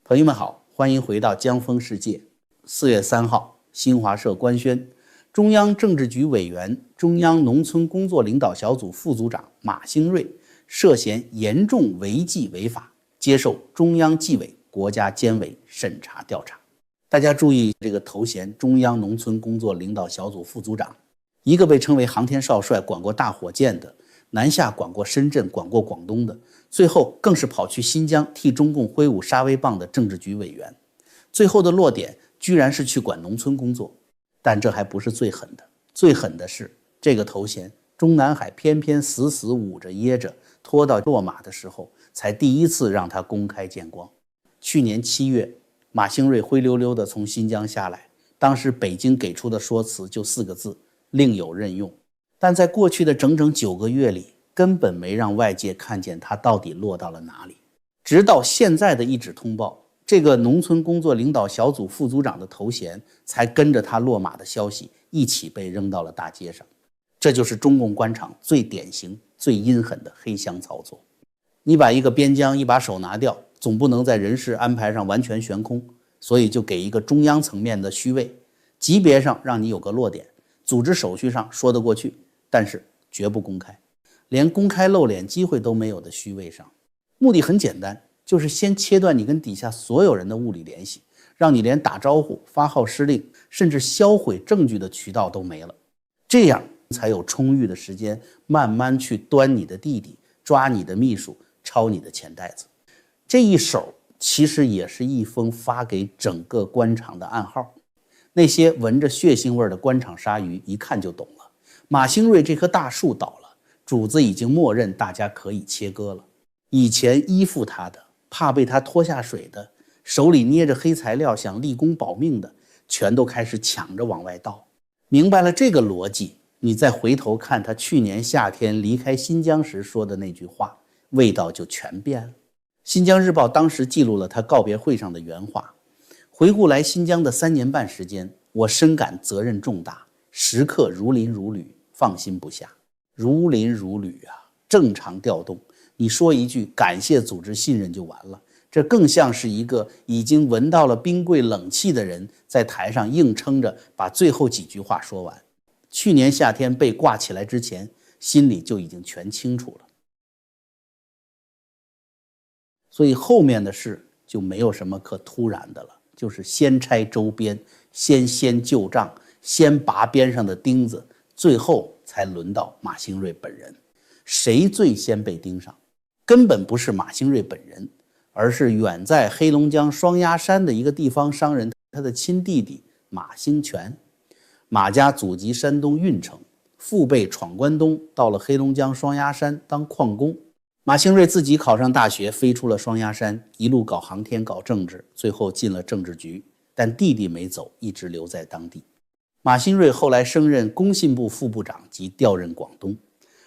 朋友们好，欢迎回到江峰世界。4月3号，新华社官宣，中央政治局委员、中央农村工作领导小组副组长马兴瑞涉嫌严重违纪违法，接受中央纪委国家监委审查调查。大家注意这个头衔，中央农村工作领导小组副组长，一个被称为航天少帅，管过大火箭的，南下管过深圳，管过广东的，最后更是跑去新疆替中共挥舞杀威棒的政治局委员，最后的落点居然是去管农村工作。但这还不是最狠的，最狠的是这个头衔中南海偏偏死死捂着掖着，拖到落马的时候才第一次让他公开见光。去年7月，马兴瑞灰溜溜地从新疆下来，当时北京给出的说辞就4个字：另有任用。但在过去的整整9个月里，根本没让外界看见他到底落到了哪里。直到现在的一纸通报，这个农村工作领导小组副组长的头衔才跟着他落马的消息一起被扔到了大街上。这就是中共官场最典型、最阴狠的黑箱操作。你把一个边疆一把手拿掉，总不能在人事安排上完全悬空，所以就给一个中央层面的虚位，级别上让你有个落点，组织手续上说得过去，但是绝不公开，连公开露脸机会都没有的虚位上。目的很简单，就是先切断你跟底下所有人的物理联系，让你连打招呼、发号施令，甚至销毁证据的渠道都没了。这样才有充裕的时间慢慢去端你的弟弟，抓你的秘书，抄你的钱袋子。这一手其实也是一封发给整个官场的暗号。那些闻着血腥味的官场鲨鱼一看就懂了，马兴瑞这棵大树倒了，主子已经默认大家可以切割了。以前依附他的，怕被他拖下水的，手里捏着黑材料想立功保命的，全都开始抢着往外倒。明白了这个逻辑，你再回头看他去年夏天离开新疆时说的那句话，味道就全变了。新疆日报当时记录了他告别会上的原话：回顾来新疆的3年半时间，我深感责任重大，时刻如临如履，放心不下。如临如履啊，正常调动，你说一句感谢组织信任就完了，这更像是一个已经闻到了冰柜冷气的人在台上硬撑着把最后几句话说完。去年夏天被挂起来之前，心里就已经全清楚了。所以后面的事就没有什么可突然的了，就是先拆周边，先旧账，先拔边上的钉子，最后才轮到马兴瑞本人。谁最先被盯上？根本不是马兴瑞本人，而是远在黑龙江双鸭山的一个地方商人，他的亲弟弟马兴全。马家祖籍山东运城，父辈闯关东，到了黑龙江双鸭山当矿工。马兴瑞自己考上大学，飞出了双鸭山，一路搞航天搞政治，最后进了政治局，但弟弟没走，一直留在当地。马兴瑞后来升任工信部副部长及调任广东。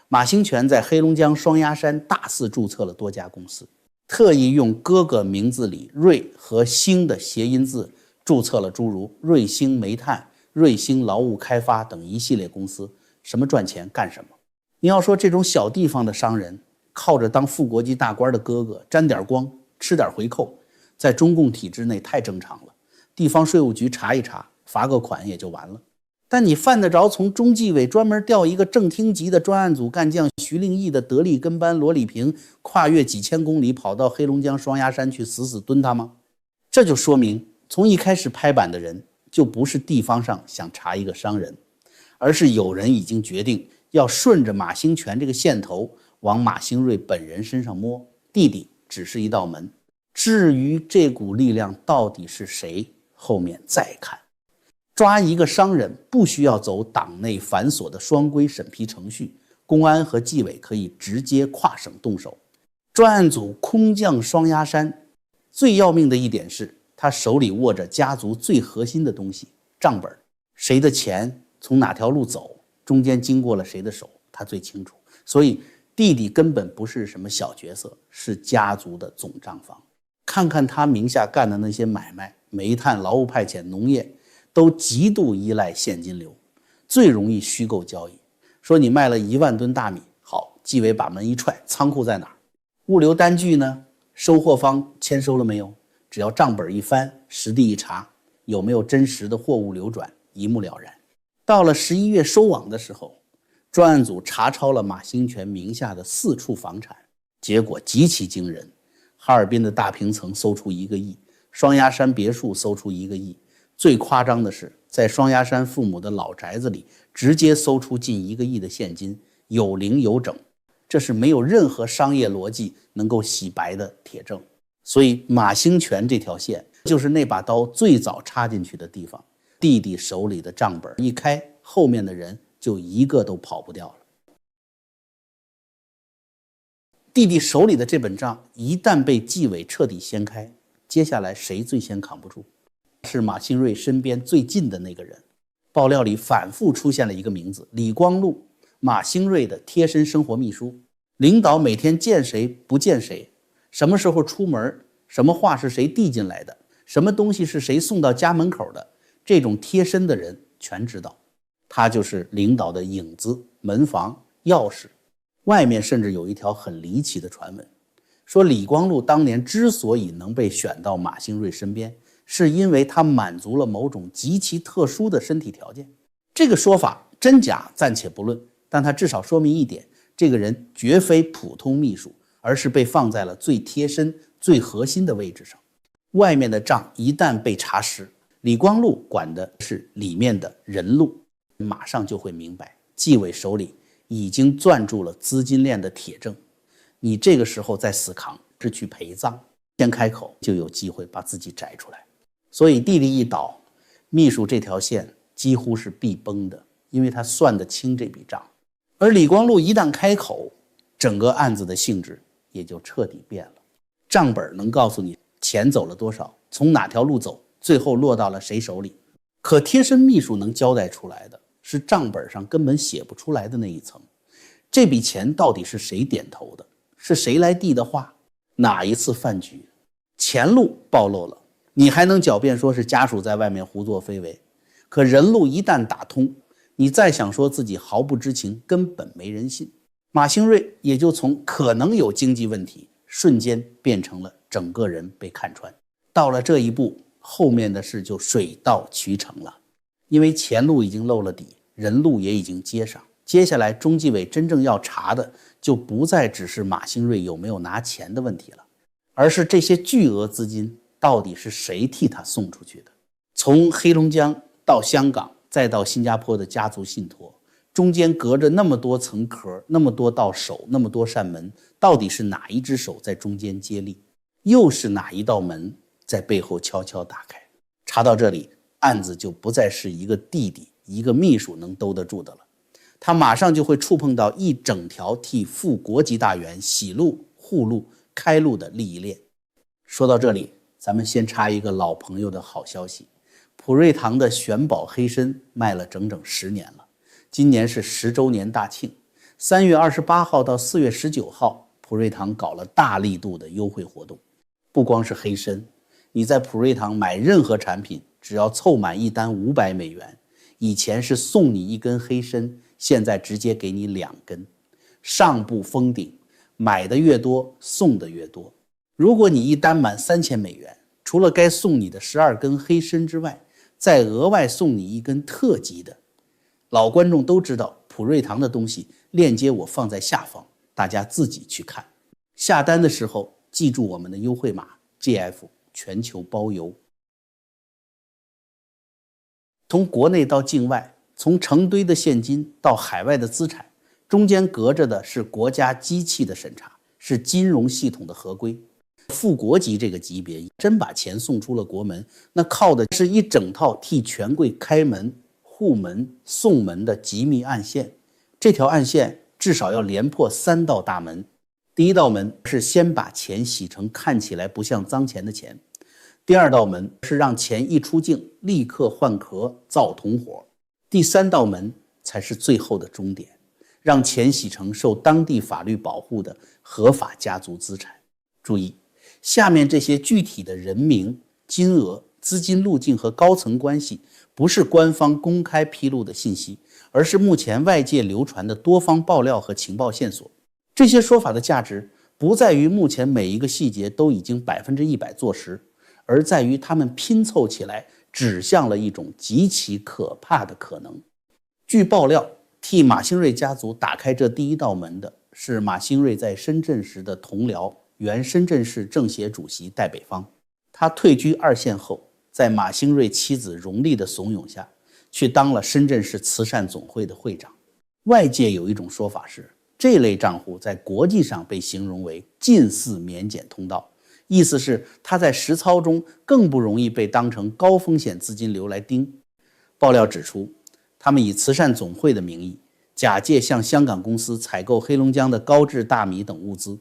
马兴全在黑龙江双鸭山大肆注册了多家公司，特意用哥哥名字里瑞和兴的谐音字注册了诸如瑞兴煤炭、瑞兴劳务开发等一系列公司，什么赚钱干什么。你要说这种小地方的商人靠着当副国级大官的哥哥沾点光吃点回扣，在中共体制内太正常了，地方税务局查一查，罚个款也就完了。但你犯得着从中纪委专门调一个正厅级的专案组干将徐令义的得力跟班罗礼平跨越几千公里跑到黑龙江双鸭山去死死蹲他吗？这就说明从一开始拍板的人就不是地方上想查一个商人，而是有人已经决定要顺着马兴全这个线头往马兴瑞本人身上摸，弟弟只是一道门。至于这股力量到底是谁，后面再看。抓一个商人不需要走党内繁琐的双规审批程序，公安和纪委可以直接跨省动手。专案组空降双鸭山，最要命的一点是他手里握着家族最核心的东西，账本，谁的钱从哪条路走，中间经过了谁的手，他最清楚。所以弟弟根本不是什么小角色，是家族的总账房。看看他名下干的那些买卖，煤炭、劳务派遣、农业，都极度依赖现金流，最容易虚构交易。说你卖了1万吨大米，好，纪委把门一踹，仓库在哪儿？物流单据呢？收货方签收了没有？只要账本一翻，实地一查，有没有真实的货物流转，一目了然。到了11月收网的时候，专案组查抄了马兴全名下的4处房产，结果极其惊人。哈尔滨的大平层搜出1个亿，双鸭山别墅搜出1个亿，最夸张的是，在双鸭山父母的老宅子里，直接搜出近1个亿的现金，有零有整，这是没有任何商业逻辑能够洗白的铁证。所以马兴全这条线就是那把刀最早插进去的地方。弟弟手里的账本一开，后面的人就一个都跑不掉了。弟弟手里的这本账一旦被纪委彻底掀开，接下来谁最先扛不住？是马兴瑞身边最近的那个人。爆料里反复出现了一个名字，李光禄，马兴瑞的贴身生活秘书。领导每天见谁不见谁，什么时候出门，什么话是谁递进来的，什么东西是谁送到家门口的，这种贴身的人全知道。他就是领导的影子、门房、钥匙。外面甚至有一条很离奇的传闻，说李光禄当年之所以能被选到马兴瑞身边，是因为他满足了某种极其特殊的身体条件。这个说法真假暂且不论，但它至少说明一点，这个人绝非普通秘书，而是被放在了最贴身、最核心的位置上。外面的账一旦被查实，李光禄管的是里面的人路，马上就会明白，纪委手里已经攥住了资金链的铁证。你这个时候再死扛，是去陪葬，先开口就有机会把自己摘出来。所以弟弟一倒，秘书这条线几乎是必崩的，因为他算得清这笔账。而李光禄一旦开口，整个案子的性质也就彻底变了。账本能告诉你钱走了多少，从哪条路走，最后落到了谁手里。可贴身秘书能交代出来的是账本上根本写不出来的那一层。这笔钱到底是谁点头的？是谁来递的话？哪一次饭局？钱路暴露了，你还能狡辩说是家属在外面胡作非为。可人路一旦打通，你再想说自己毫不知情，根本没人信。马兴瑞也就从可能有经济问题，瞬间变成了整个人被看穿。到了这一步，后面的事就水到渠成了。因为钱路已经露了底，人路也已经接上，接下来中纪委真正要查的就不再只是马兴瑞有没有拿钱的问题了，而是这些巨额资金到底是谁替他送出去的。从黑龙江到香港再到新加坡的家族信托，中间隔着那么多层壳，那么多道手，那么多扇门，到底是哪一只手在中间接力，又是哪一道门在背后悄悄打开？查到这里，案子就不再是一个弟弟一个秘书能兜得住的了，他马上就会触碰到一整条替副国级大员洗路、护路、开路的利益链。说到这里，咱们先插一个老朋友的好消息，普瑞堂的玄宝黑参卖了整整10年了，今年是10周年大庆，3月28号到4月19号，普瑞堂搞了大力度的优惠活动。不光是黑参，你在普瑞堂买任何产品，只要凑满一单500美元，以前是送你1根黑参，现在直接给你2根，上不封顶，买的越多送的越多。如果你一单满3000美元，除了该送你的12根黑参之外，再额外送你1根特级的。老观众都知道普瑞堂的东西，链接我放在下方，大家自己去看。下单的时候记住我们的优惠码 GF， 全球包邮。从国内到境外，从成堆的现金到海外的资产，中间隔着的是国家机器的审查，是金融系统的合规。副国级这个级别真把钱送出了国门，那靠的是一整套替权贵开门、护门、送门的机密暗线。这条暗线至少要连破3道大门。第一道门是先把钱洗成看起来不像脏钱的钱，第2道门是让钱一出境立刻换壳造同伙，第3道门才是最后的终点，让钱洗成受当地法律保护的合法家族资产。注意，下面这些具体的人名、金额、资金路径和高层关系，不是官方公开披露的信息，而是目前外界流传的多方爆料和情报线索。这些说法的价值不在于目前每一个细节都已经100%做实，而在于他们拼凑起来指向了一种极其可怕的可能。据爆料，替马兴瑞家族打开这第一道门的是马兴瑞在深圳时的同僚，原深圳市政协主席戴北方。他退居二线后，在马兴瑞妻子荣丽的怂恿下，去当了深圳市慈善总会的会长。外界有一种说法是，这类账户在国际上被形容为近似免检通道，意思是他在实操中更不容易被当成高风险资金流来盯。爆料指出，他们以慈善总会的名义，假借向香港公司采购黑龙江的高质大米等物资，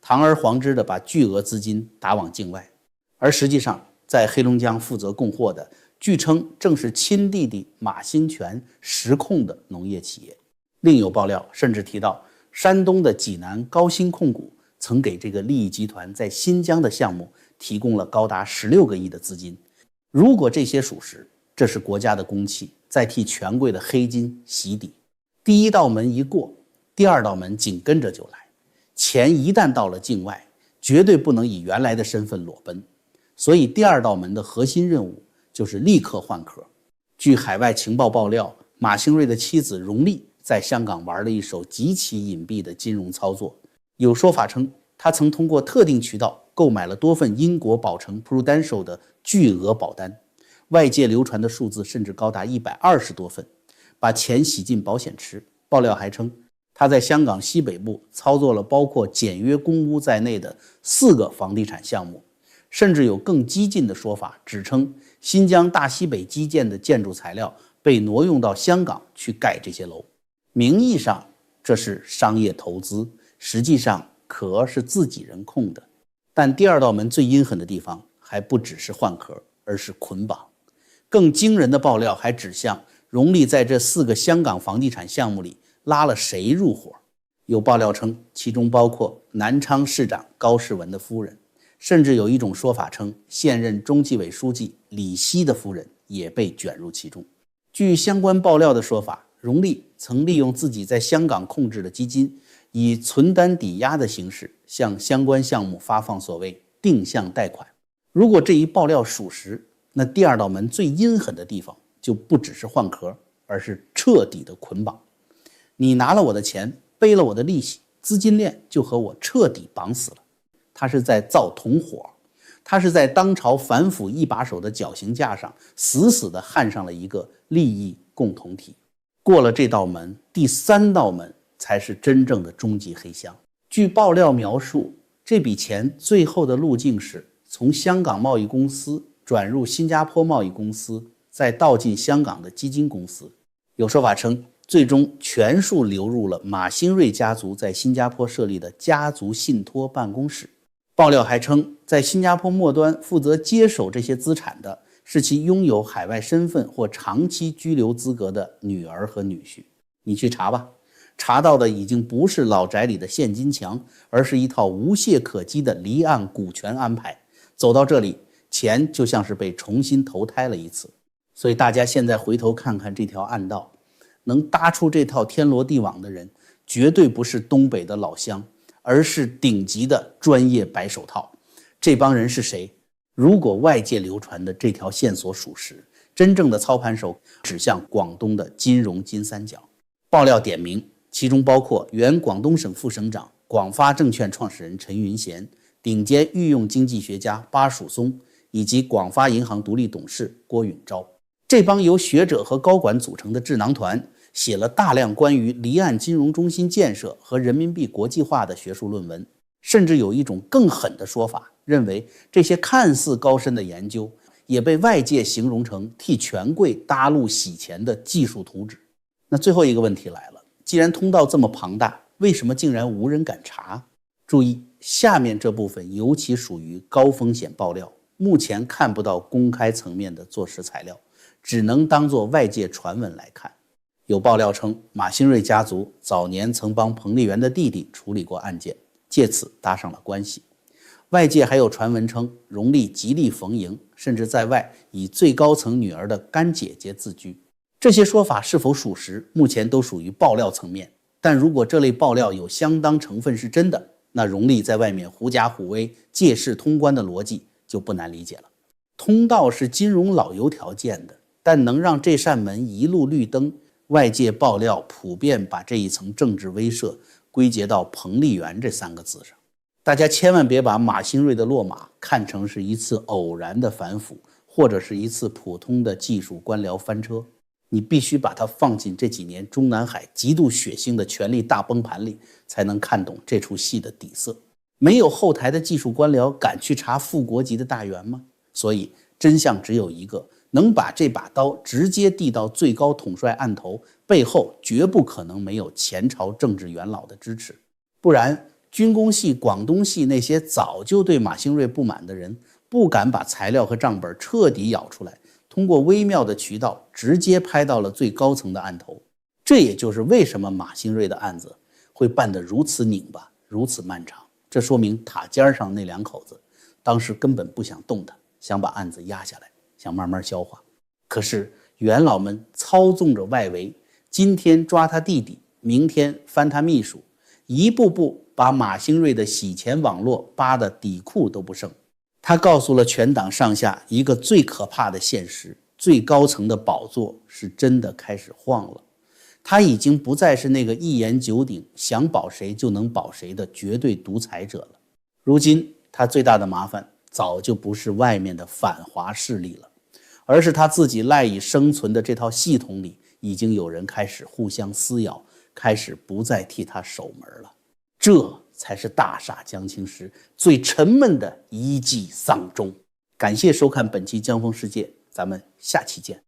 堂而皇之地把巨额资金打往境外。而实际上，在黑龙江负责供货的，据称正是亲弟弟马兴全实控的农业企业。另有爆料甚至提到，山东的济南高新控股曾给这个利益集团在新疆的项目提供了高达16个亿的资金。如果这些属实，这是国家的公器，在替权贵的黑金洗底。第一道门一过，第二道门紧跟着就来。钱一旦到了境外，绝对不能以原来的身份裸奔。所以第二道门的核心任务就是立刻换壳。据海外情报爆料，马兴瑞的妻子荣丽在香港玩了一手极其隐蔽的金融操作。有说法称，他曾通过特定渠道购买了多份英国保诚 Prudential 的巨额保单，外界流传的数字甚至高达120多份，把钱洗进保险池。爆料还称，他在香港西北部操作了包括简约公屋在内的4个房地产项目，甚至有更激进的说法，指称新疆大西北基建的建筑材料被挪用到香港去盖这些楼。名义上这是商业投资，实际上壳是自己人控的。但第二道门最阴狠的地方还不只是换壳，而是捆绑。更惊人的爆料还指向荣丽在这4个香港房地产项目里拉了谁入伙。有爆料称，其中包括南昌市长高士文的夫人，甚至有一种说法称，现任中纪委书记李希的夫人也被卷入其中。据相关爆料的说法，荣丽曾利用自己在香港控制的基金，以存单抵押的形式向相关项目发放所谓定向贷款。如果这一爆料属实，那第二道门最阴狠的地方就不只是换壳，而是彻底的捆绑。你拿了我的钱，背了我的利息，资金链就和我彻底绑死了。他是在造同伙，他是在当朝反腐一把手的绞刑架上死死地焊上了一个利益共同体。过了这道门，第3道门才是真正的终极黑箱。据爆料描述，这笔钱最后的路径是从香港贸易公司转入新加坡贸易公司，再倒进香港的基金公司。有说法称，最终全数流入了马兴瑞家族在新加坡设立的家族信托办公室。爆料还称，在新加坡末端负责接手这些资产的是其拥有海外身份或长期居留资格的女儿和女婿。你去查吧，查到的已经不是老宅里的现金墙，而是一套无懈可击的离岸股权安排。走到这里，钱就像是被重新投胎了一次。所以大家现在回头看看这条暗道，能搭出这套天罗地网的人，绝对不是东北的老乡，而是顶级的专业白手套。这帮人是谁？如果外界流传的这条线索属实，真正的操盘手指向广东的金融金三角。爆料点名，其中包括原广东省副省长、广发证券创始人陈云贤、顶尖御用经济学家巴曙松，以及广发银行独立董事郭允昭。这帮由学者和高管组成的智囊团写了大量关于离岸金融中心建设和人民币国际化的学术论文，甚至有一种更狠的说法，认为这些看似高深的研究也被外界形容成替权贵搭路洗钱的技术图纸。那最后一个问题来了，既然通道这么庞大，为什么竟然无人敢查？注意，下面这部分尤其属于高风险爆料，目前看不到公开层面的做实材料，只能当作外界传闻来看。有爆料称，马兴瑞家族早年曾帮彭丽媛的弟弟处理过案件，借此搭上了关系。外界还有传闻称，荣丽极力逢迎，甚至在外以最高层女儿的干姐姐自居。这些说法是否属实，目前都属于爆料层面。但如果这类爆料有相当成分是真的，那荣丽在外面狐假虎威、借势通关的逻辑就不难理解了。通道是金融老油条建的，但能让这扇门一路绿灯，外界爆料普遍把这一层政治威慑归结到彭丽媛这3个字上。大家千万别把马兴瑞的落马看成是一次偶然的反腐，或者是一次普通的技术官僚翻车，你必须把它放进这几年中南海极度血腥的权力大崩盘里，才能看懂这出戏的底色。没有后台的技术官僚敢去查副国级的大员吗？所以真相只有一个，能把这把刀直接递到最高统帅案头，背后绝不可能没有前朝政治元老的支持，不然军工系、广东系那些早就对马兴瑞不满的人，不敢把材料和账本彻底咬出来，通过微妙的渠道直接拍到了最高层的案头。这也就是为什么马兴瑞的案子会办得如此拧巴，如此漫长。这说明塔尖上那2口子当时根本不想动他，想把案子压下来，想慢慢消化。可是元老们操纵着外围，今天抓他弟弟，明天翻他秘书，一步步把马兴瑞的洗钱网络扒得底裤都不剩。他告诉了全党上下一个最可怕的现实，最高层的宝座是真的开始晃了。他已经不再是那个一言九鼎，想保谁就能保谁的绝对独裁者了。如今他最大的麻烦早就不是外面的反华势力了，而是他自己赖以生存的这套系统里，已经有人开始互相撕咬，开始不再替他守门了。这才是大傻江青时最沉闷的一记丧钟。感谢收看本期江风世界，咱们下期见。